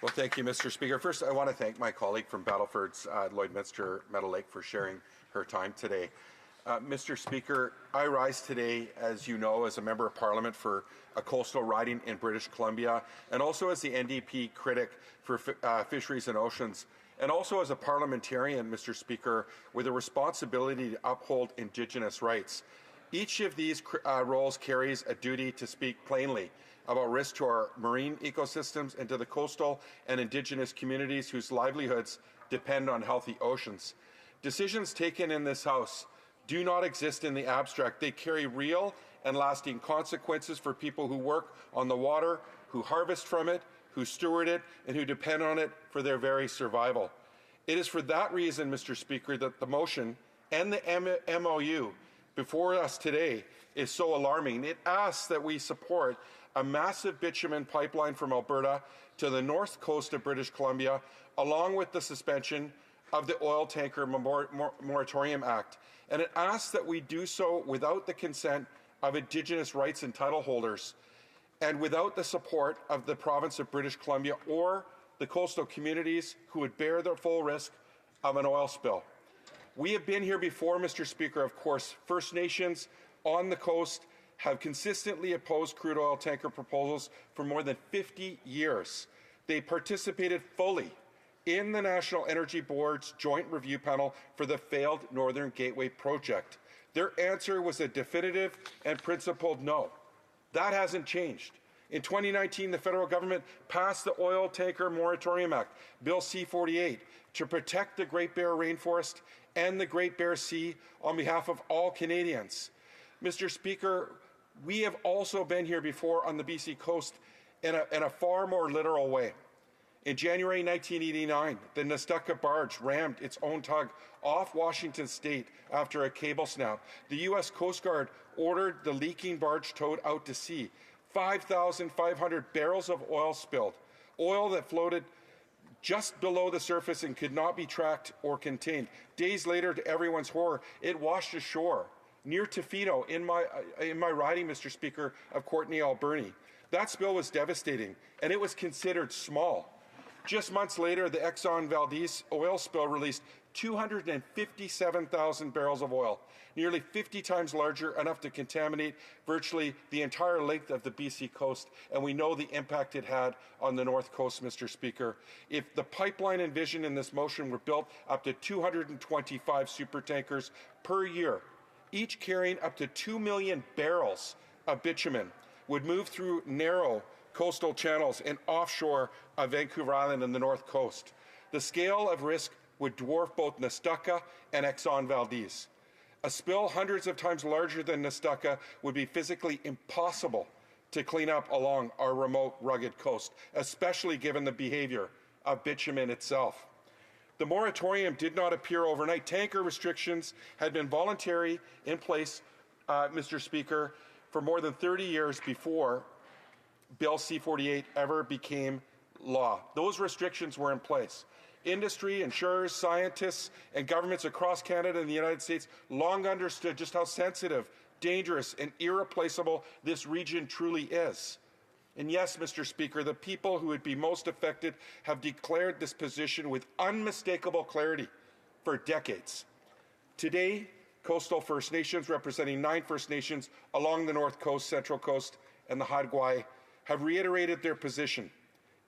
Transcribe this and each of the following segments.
Well, thank you, Mr. Speaker. First, I want to thank my colleague from Battleford's Lloydminster Meadow Lake for sharing her time today. Mr. Speaker, I rise today, as you know, as a member of Parliament for a coastal riding in British Columbia, and also as the NDP critic for fisheries and oceans, and also as a parliamentarian, Mr. Speaker, with a responsibility to uphold Indigenous rights. Each of these roles carries a duty to speak plainly about risk to our marine ecosystems and to the coastal and Indigenous communities whose livelihoods depend on healthy oceans. Decisions taken in this House do not exist in the abstract. They carry real and lasting consequences for people who work on the water, who harvest from it, who steward it, and who depend on it for their very survival. It is for that reason, Mr. Speaker, that the motion and the MOU before us today is so alarming. It asks that we support a massive bitumen pipeline from Alberta to the north coast of British Columbia, along with the suspension of the Oil Tanker Moratorium Act. And it asks that we do so without the consent of Indigenous rights and title holders and without the support of the province of British Columbia or the coastal communities who would bear the full risk of an oil spill. We have been here before, Mr. Speaker. Of course, First Nations on the coast have consistently opposed crude oil tanker proposals for more than 50 years. They participated fully in the National Energy Board's joint review panel for the failed Northern Gateway project. Their answer was a definitive and principled no. That hasn't changed. In 2019, the federal government passed the Oil Tanker Moratorium Act, Bill C-48, to protect the Great Bear Rainforest and the Great Bear Sea on behalf of all Canadians. Mr. Speaker, we have also been here before on the BC coast in a far more literal way. In January 1989, the Nestucca barge rammed its own tug off Washington State after a cable snap. The U.S. Coast Guard ordered the leaking barge towed out to sea. 5,500 barrels of oil spilled, oil that floated just below the surface and could not be tracked or contained. Days later, to everyone's horror, it washed ashore near Tofino in my riding, Mr. Speaker, of Courtenay-Alberni. That spill was devastating, and it was considered small. Just months later, the Exxon Valdez oil spill released 257,000 barrels of oil, nearly 50 times larger, enough to contaminate virtually the entire length of the BC coast, and we know the impact it had on the north coast, Mr. Speaker. If the pipeline envisioned in this motion were built up to 225 supertankers per year, each carrying up to 2 million barrels of bitumen, would move through narrow coastal channels and offshore of Vancouver Island and the north coast. The scale of risk would dwarf both Nestucca and Exxon Valdez. A spill hundreds of times larger than Nestucca would be physically impossible to clean up along our remote, rugged coast, especially given the behavior of bitumen itself. The moratorium did not appear overnight. Tanker restrictions had been voluntary in place, Mr. Speaker, for more than 30 years before Bill C-48 ever became law. Those restrictions were in place. Industry, insurers, scientists, and governments across Canada and the United States long understood just how sensitive, dangerous, and irreplaceable this region truly is. And yes, Mr. Speaker, the people who would be most affected have declared this position with unmistakable clarity for decades. Today, coastal First Nations, representing 9 First Nations along the North Coast, Central Coast, and the Haudenosaunee, have reiterated their position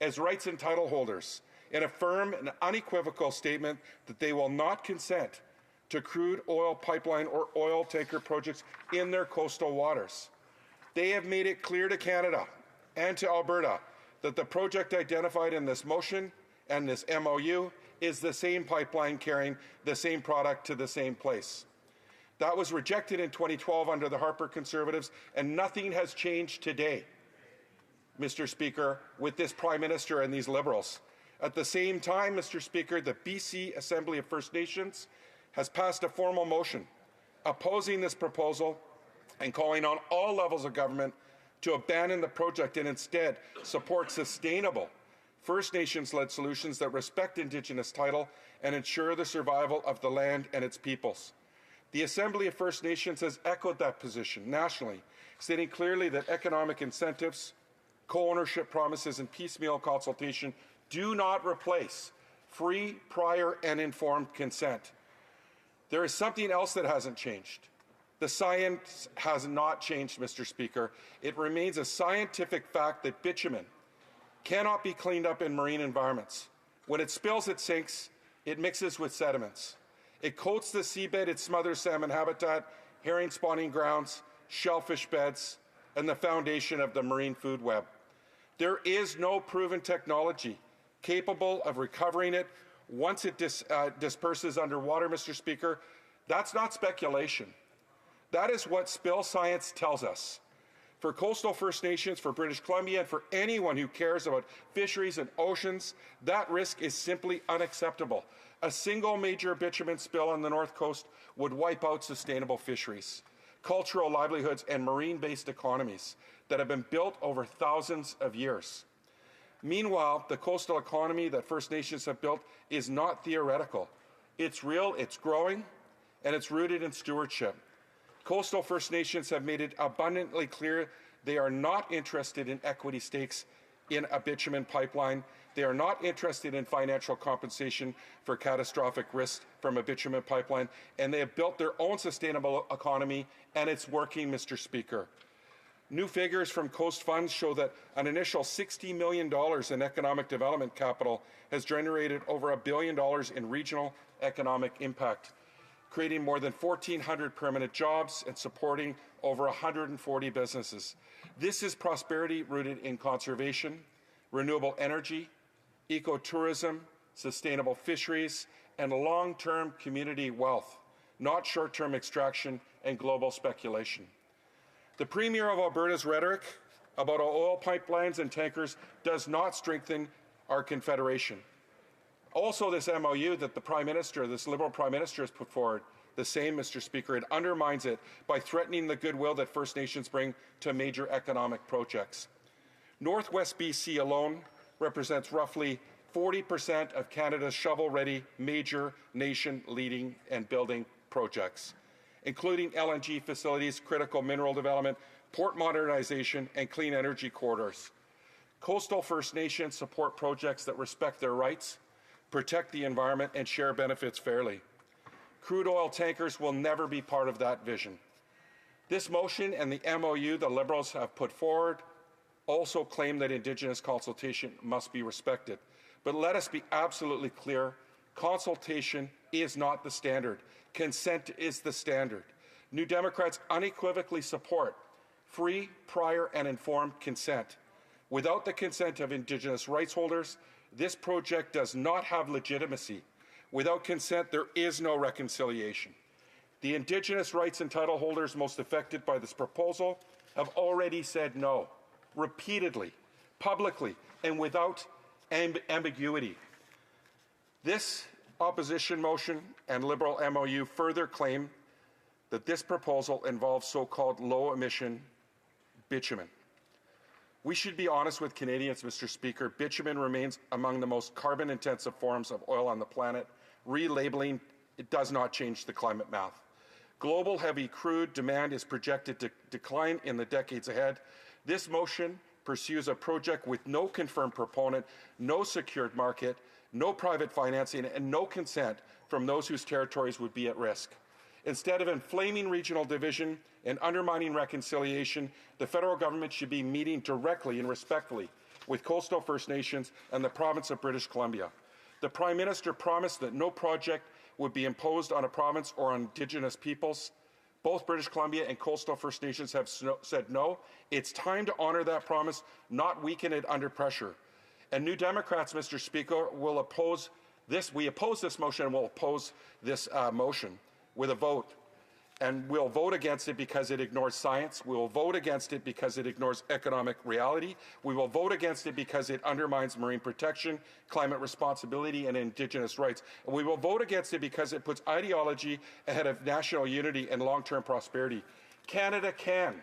as rights and title holders in a firm and unequivocal statement that they will not consent to crude oil pipeline or oil tanker projects in their coastal waters. They have made it clear to Canada and to Alberta that the project identified in this motion and this MOU is the same pipeline carrying the same product to the same place. That was rejected in 2012 under the Harper Conservatives, and nothing has changed today, Mr. Speaker, with this Prime Minister and these Liberals. At the same time, Mr. Speaker, the BC Assembly of First Nations has passed a formal motion opposing this proposal and calling on all levels of government to abandon the project and instead support sustainable First Nations-led solutions that respect Indigenous title and ensure the survival of the land and its peoples. The Assembly of First Nations has echoed that position nationally, stating clearly that economic incentives co-ownership promises, and piecemeal consultation do not replace free, prior, and informed consent. There is something else that hasn't changed. The science has not changed, Mr. Speaker. It remains a scientific fact that bitumen cannot be cleaned up in marine environments. When it spills, it sinks. It mixes with sediments. It coats the seabed, it smothers salmon habitat, herring spawning grounds, shellfish beds, and the foundation of the marine food web. There is no proven technology capable of recovering it once it disperses underwater, Mr. Speaker. That's not speculation. That is what spill science tells us. For coastal First Nations, for British Columbia, and for anyone who cares about fisheries and oceans, that risk is simply unacceptable. A single major bitumen spill on the North Coast would wipe out sustainable fisheries, cultural livelihoods, and marine-based economies that have been built over thousands of years. Meanwhile, the coastal economy that First Nations have built is not theoretical. It's real, it's growing, and it's rooted in stewardship. Coastal First Nations have made it abundantly clear they are not interested in equity stakes in a bitumen pipeline. They are not interested in financial compensation for catastrophic risk from a bitumen pipeline, and they have built their own sustainable economy, and it's working, Mr. Speaker. New figures from Coast Funds show that an initial $60 million in economic development capital has generated over $1 billion in regional economic impact, creating more than 1,400 permanent jobs and supporting over 140 businesses. This is prosperity rooted in conservation, renewable energy, ecotourism, sustainable fisheries, and long-term community wealth, not short-term extraction and global speculation. The Premier of Alberta's rhetoric about oil pipelines and tankers does not strengthen our confederation. Also, this MOU that the Prime Minister, this Liberal Prime Minister, has put forward, the same, Mr. Speaker, it undermines it by threatening the goodwill that First Nations bring to major economic projects. Northwest BC alone represents roughly 40% of Canada's shovel-ready major nation-leading and building projects, including LNG facilities, critical mineral development, port modernization, and clean energy corridors. Coastal First Nations support projects that respect their rights, protect the environment, and share benefits fairly. Crude oil tankers will never be part of that vision. This motion and the MOU the Liberals have put forward also claim that Indigenous consultation must be respected. But let us be absolutely clear, consultation is not the standard. Consent is the standard. New Democrats unequivocally support free, prior, and informed consent. Without the consent of Indigenous rights holders, this project does not have legitimacy. Without consent, there is no reconciliation. The Indigenous rights and title holders most affected by this proposal have already said no, repeatedly, publicly, and without ambiguity. This opposition motion and Liberal MOU further claim that this proposal involves so-called low-emission bitumen. We should be honest with Canadians, Mr. Speaker. Bitumen remains among the most carbon-intensive forms of oil on the planet. Relabeling, it does not change the climate math. Global heavy crude demand is projected to decline in the decades ahead. This motion pursues a project with no confirmed proponent, no secured market, no private financing, and no consent from those whose territories would be at risk. Instead of inflaming regional division and undermining reconciliation, the federal government should be meeting directly and respectfully with coastal First Nations and the province of British Columbia. The Prime Minister promised that no project would be imposed on a province or on Indigenous peoples. Both British Columbia and coastal First Nations have said no. It's time to honor that promise, not weaken it under pressure. And New Democrats, Mr. Speaker, will oppose this. We oppose this motion and will oppose this motion with a vote. And we'll vote against it because it ignores science. We will vote against it because it ignores economic reality. We will vote against it because it undermines marine protection, climate responsibility, and Indigenous rights. And we will vote against it because it puts ideology ahead of national unity and long-term prosperity. Canada can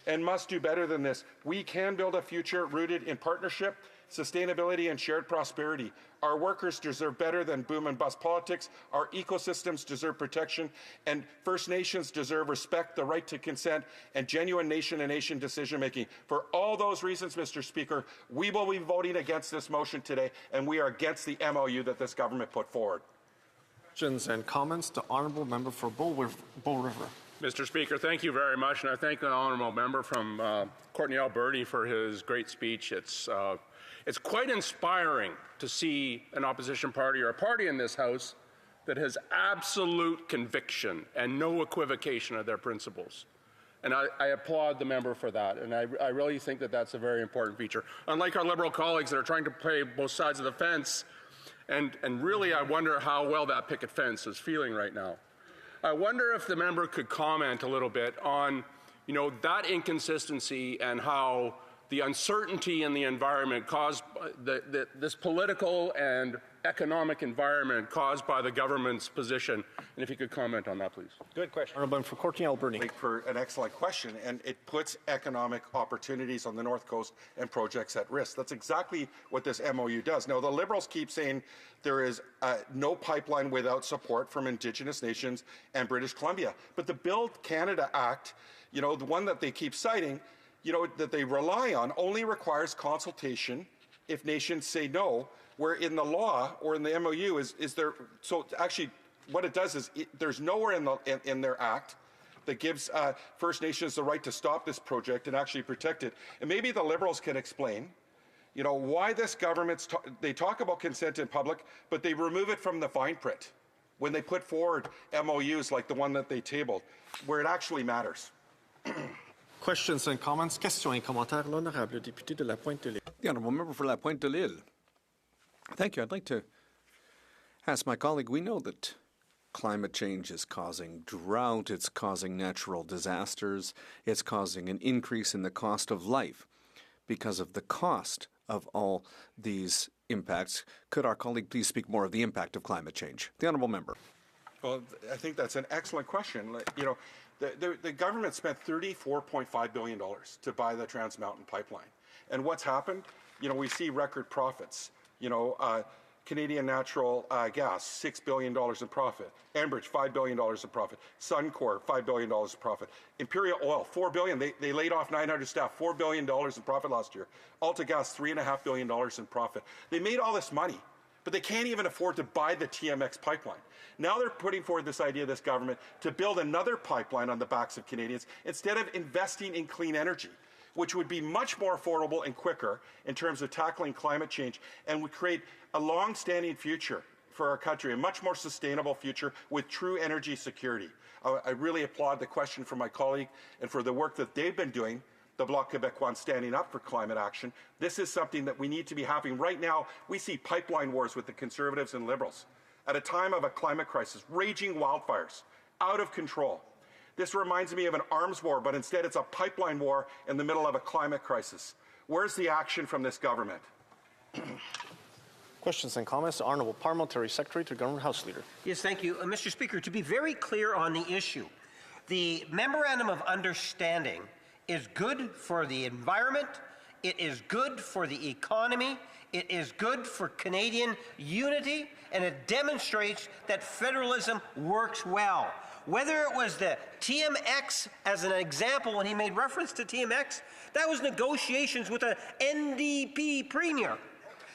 and must do better than this. We can build a future rooted in partnership, sustainability, and shared prosperity. Our workers deserve better than boom and bust politics. Our ecosystems deserve protection, and First Nations deserve respect, the right to consent, and genuine nation-to-nation decision-making. For all those reasons, Mr. Speaker, we will be voting against this motion today, and we are against the MOU that this government put forward. Questions and comments. The Honourable Member for Bull River. Mr. Speaker, thank you very much, and I thank the honourable member from Courtenay-Alberni for his great speech. It's quite inspiring to see an opposition party or a party in this House that has absolute conviction and no equivocation of their principles. And I applaud the member for that, and I really think that that's a very important feature. Unlike our Liberal colleagues that are trying to play both sides of the fence, and really I wonder how well that picket fence is feeling right now. I wonder if the member could comment a little bit on, that inconsistency and how the uncertainty in the environment caused by this political and economic environment caused by the government's position. And if you could comment on that, please. Good question. Honourable for Courtenay-Alberni. For an excellent question, and it puts economic opportunities on the North Coast and projects at risk. That's exactly what this MOU does. Now, the Liberals keep saying there is no pipeline without support from Indigenous nations and British Columbia. But the Build Canada Act, the one that they keep citing, that they rely on, only requires consultation if nations say no, where in the law or in the MOU is there. So actually what it does is there's nowhere in their act that gives First Nations the right to stop this project and actually protect it. And maybe the Liberals can explain, why this government's they talk about consent in public, but they remove it from the fine print when they put forward MOUs like the one that they tabled, where it actually matters. Questions and comments. Questions et commentaires. L'honorable député de la Pointe-de-l'Île. The honourable member for La Pointe-de-l'Île. Thank you. I'd like to ask my colleague, we know that climate change is causing drought, it's causing natural disasters, it's causing an increase in the cost of life. Because of the cost of all these impacts, could our colleague please speak more of the impact of climate change? The honourable member. Well, I think that's an excellent question. The government spent $34.5 billion to buy the Trans Mountain Pipeline. And what's happened? We see record profits. Canadian Natural Gas, $6 billion in profit. Enbridge, $5 billion in profit. Suncor, $5 billion in profit. Imperial Oil, $4 billion. They laid off 900 staff, $4 billion in profit last year. AltaGas, $3.5 billion in profit. They made all this money, but they can't even afford to buy the TMX pipeline. Now they're putting forward this idea, this government, to build another pipeline on the backs of Canadians instead of investing in clean energy, which would be much more affordable and quicker in terms of tackling climate change and would create a long-standing future for our country, a much more sustainable future with true energy security. I really applaud the question from my colleague and for the work that they've been doing, the Bloc Québécois standing up for climate action. This is something that we need to be having. Right now, we see pipeline wars with the Conservatives and Liberals at a time of a climate crisis, raging wildfires, out of control. This reminds me of an arms war, but instead it's a pipeline war in the middle of a climate crisis. Where's the action from this government? Questions and comments. Honourable Parliamentary Secretary to Government House Leader. Yes, thank you. Mr. Speaker, to be very clear on the issue, the Memorandum of Understanding is good for the environment, it is good for the economy, it is good for Canadian unity, and it demonstrates that federalism works well. Whether it was the TMX as an example, when he made reference to TMX, that was negotiations with an NDP premier.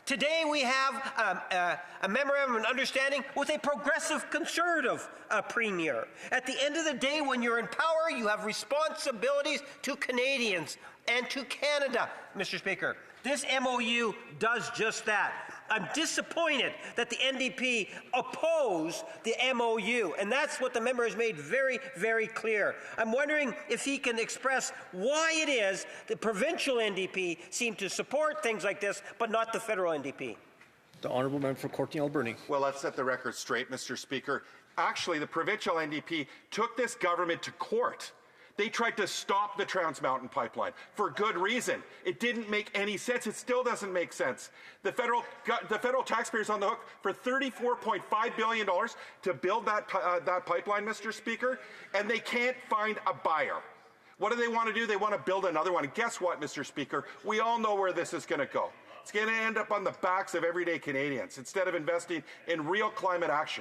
Today we have a memorandum of understanding with a progressive conservative premier. At the end of the day, when you're in power, you have responsibilities to Canadians and to Canada, Mr. Speaker. This MOU does just that. I'm disappointed that the NDP oppose the MOU, and that's what the member has made very, very clear. I'm wondering if he can express why it is the provincial NDP seem to support things like this, but not the federal NDP. The Honourable Member for Courtenay-Alberni. Well, let's set the record straight, Mr. Speaker. Actually, the provincial NDP took this government to court. They tried to stop the Trans Mountain Pipeline for good reason. It didn't make any sense. It still doesn't make sense. The federal taxpayers on the hook for $34.5 billion to build that pipeline, Mr. Speaker, and they can't find a buyer. What do they want to do? They want to build another one. And guess what, Mr. Speaker? We all know where this is going to go. It's going to end up on the backs of everyday Canadians instead of investing in real climate action.